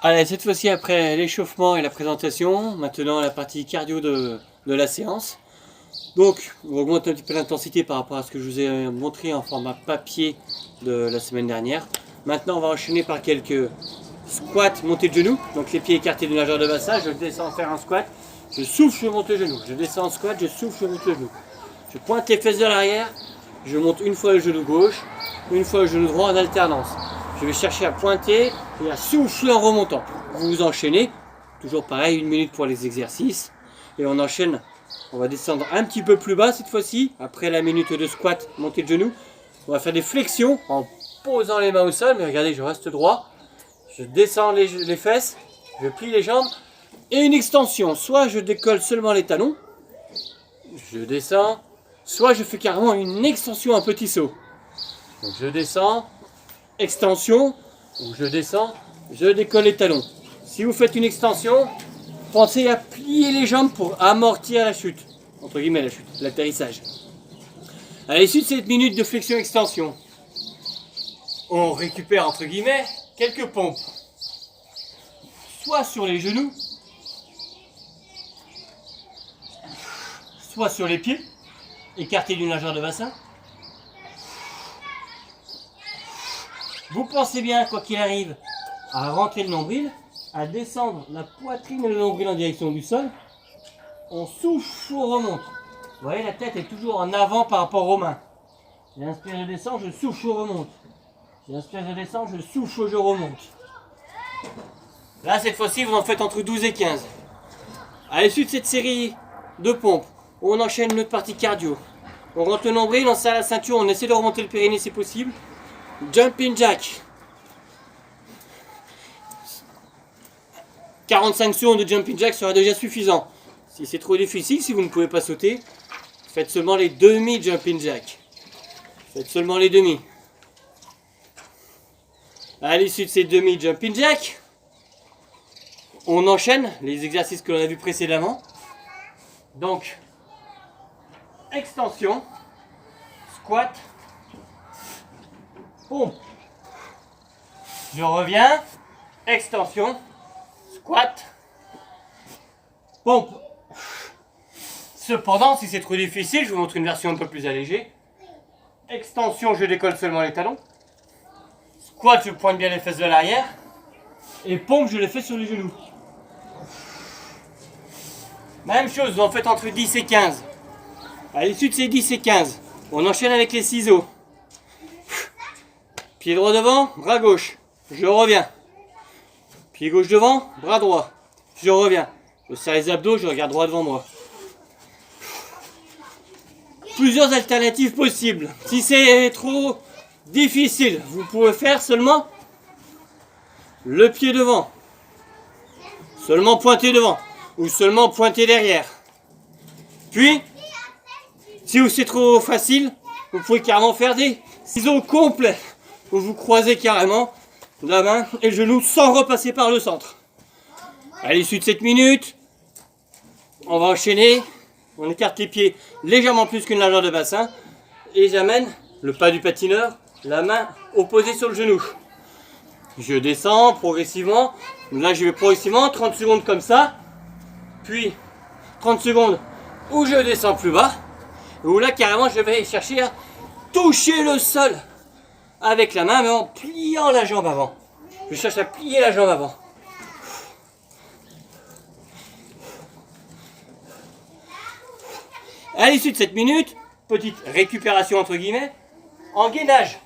Allez, cette fois-ci après l'échauffement et la présentation, maintenant la partie cardio de la séance. Donc, on augmente un petit peu l'intensité par rapport à ce que je vous ai montré en format papier de la semaine dernière. Maintenant, on va enchaîner par quelques squats montée de genoux. Donc, les pieds écartés du nageur de bassin, je descends faire un squat, je souffle, je monte le genou. Je descends en squat, je souffle, je monte le genou. Je pointe les fesses de l'arrière, je monte une fois le genou gauche, une fois le genou droit en alternance. Je vais chercher à pointer et à souffler en remontant. Vous enchaînez, toujours pareil, 1 minute pour les exercices. Et on enchaîne, on va descendre un petit peu plus bas cette fois-ci. Après la minute de squat, montée de genoux. On va faire des flexions en posant les mains au sol. Mais regardez, je reste droit. Je descends les fesses, je plie les jambes. Et une extension, soit je décolle seulement les talons. Je descends, soit je fais carrément une extension, un petit saut. Donc je descends. Extension, où je descends, je décolle les talons. Si vous faites une extension, pensez à plier les jambes pour amortir la chute. Entre guillemets la chute, l'atterrissage. À l'issue de cette minute de flexion-extension, on récupère entre guillemets quelques pompes. Soit sur les genoux, soit sur les pieds, écartés du nageur de bassin. Vous pensez bien, quoi qu'il arrive, à rentrer le nombril, à descendre la poitrine et le nombril en direction du sol. On souffle, on remonte. Vous voyez, la tête est toujours en avant par rapport aux mains. J'inspire, je descends, je souffle, je remonte. J'inspire, je descends, je souffle, je remonte. Là, cette fois-ci, vous en faites entre 12 et 15. À l'issue de cette série de pompes, on enchaîne notre partie cardio. On rentre le nombril, on serre la ceinture, on essaie de remonter le périnée si possible. Jumping jack. 45 secondes de jumping jack sera déjà suffisant. Si c'est trop difficile, si vous ne pouvez pas sauter, faites seulement les demi jumping jack. Faites seulement les demi. À l'issue de ces demi jumping jack, on enchaîne les exercices que l'on a vus précédemment. Donc, extension, squat, pompe. Je reviens, extension, squat, pompe. Cependant, si c'est trop difficile, je vous montre une version un peu plus allégée. Extension, je décolle seulement les talons. Squat, je pointe bien les fesses de l'arrière. Et pompe, je les fais sur les genoux. Même chose, vous en faites entre 10 et 15. À l'issue de ces 10 et 15, on enchaîne avec les ciseaux. Pied droit devant, bras gauche. Je reviens. Pied gauche devant, bras droit. Je reviens. Je serre les abdos, je regarde droit devant moi. Plusieurs alternatives possibles. Si c'est trop difficile, vous pouvez faire seulement le pied devant. Seulement pointer devant. Ou seulement pointer derrière. Puis, si c'est trop facile, vous pouvez carrément faire des ciseaux complets. Où vous croisez carrément la main et le genou sans repasser par le centre. À l'issue de cette minute, on va enchaîner. On écarte les pieds légèrement plus qu'une largeur de bassin. Et j'amène le pas du patineur, la main opposée sur le genou. Je descends progressivement. Là, je vais progressivement, 30 secondes comme ça. Puis 30 secondes où je descends plus bas. Où là, carrément, je vais chercher à toucher le sol avec la main, mais en pliant la jambe avant. Je cherche à plier la jambe avant. À l'issue de cette minute, petite récupération entre guillemets, en gainage.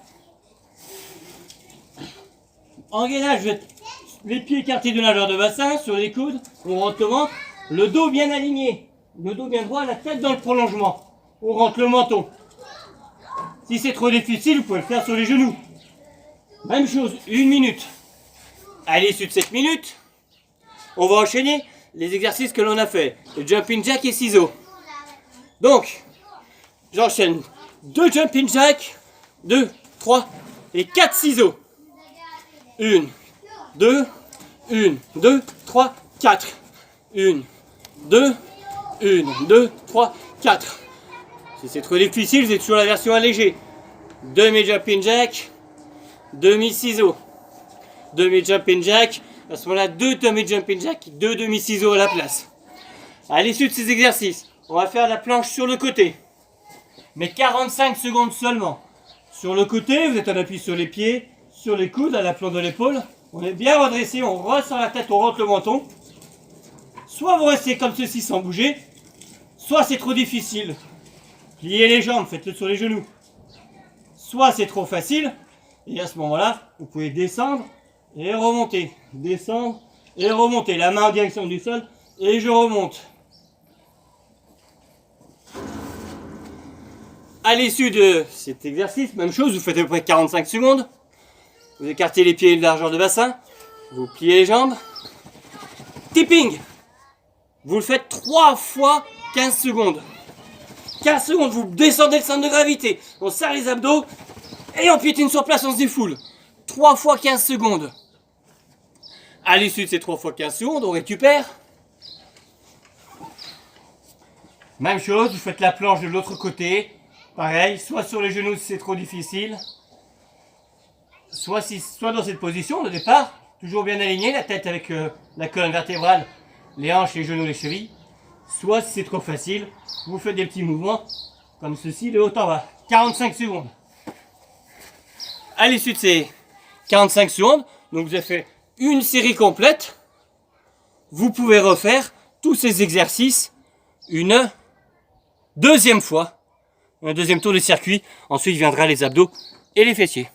En gainage, les pieds écartés de nageur de bassin, sur les coudes, on rentre le ventre, le dos bien aligné, le dos bien droit, la tête dans le prolongement. On rentre le menton. Si c'est trop difficile, vous pouvez le faire sur les genoux. Même chose, 1 minute. À l'issue de cette minute, on va enchaîner les exercices que l'on a fait. Le jumping jack et ciseaux. Donc, j'enchaîne 2 jumping jack, 2, 3 et 4 ciseaux. 1, 2, 1, 2, 3, 4. 1, 2, 1, 2, 3, 4. Si c'est trop difficile, c'est toujours la version allégée. Demi jumping jack, demi ciseaux. demi-jumping jack. À ce moment-là, 2 demi-jumping jack, 2 demi-ciseaux à la place. À l'issue de ces exercices, on va faire la planche sur le côté. Mais 45 secondes seulement. Sur le côté, vous êtes en appui sur les pieds, sur les coudes, à l'aplomb de l'épaule. On est bien redressé, on ressent la tête, on rentre le menton. Soit vous restez comme ceci sans bouger, soit c'est trop difficile. Pliez les jambes, faites-le sur les genoux. Soit c'est trop facile, et à ce moment-là, vous pouvez descendre et remonter. Descendre et remonter. La main en direction du sol, et je remonte. À l'issue de cet exercice, même chose, vous faites à peu près 45 secondes. Vous écartez les pieds de largeur de bassin. Vous pliez les jambes. Tipping. Vous le faites 3 fois 15 secondes. 15 secondes, vous descendez le centre de gravité. On serre les abdos et on piétine sur place, on se défoule. 3 fois 15 secondes. À l'issue de ces 3 fois 15 secondes, on récupère. Même chose, vous faites la planche de l'autre côté. Pareil, soit sur les genoux si c'est trop difficile. Soit dans cette position de départ, toujours bien aligné, la tête avec la colonne vertébrale, les hanches, les genoux, les chevilles. Soit si c'est trop facile, vous faites des petits mouvements comme ceci de haut en bas. 45 secondes. À l'issue de ces 45 secondes, donc vous avez fait une série complète. Vous pouvez refaire tous ces exercices une deuxième fois. Un deuxième tour de circuit. Ensuite viendra les abdos et les fessiers.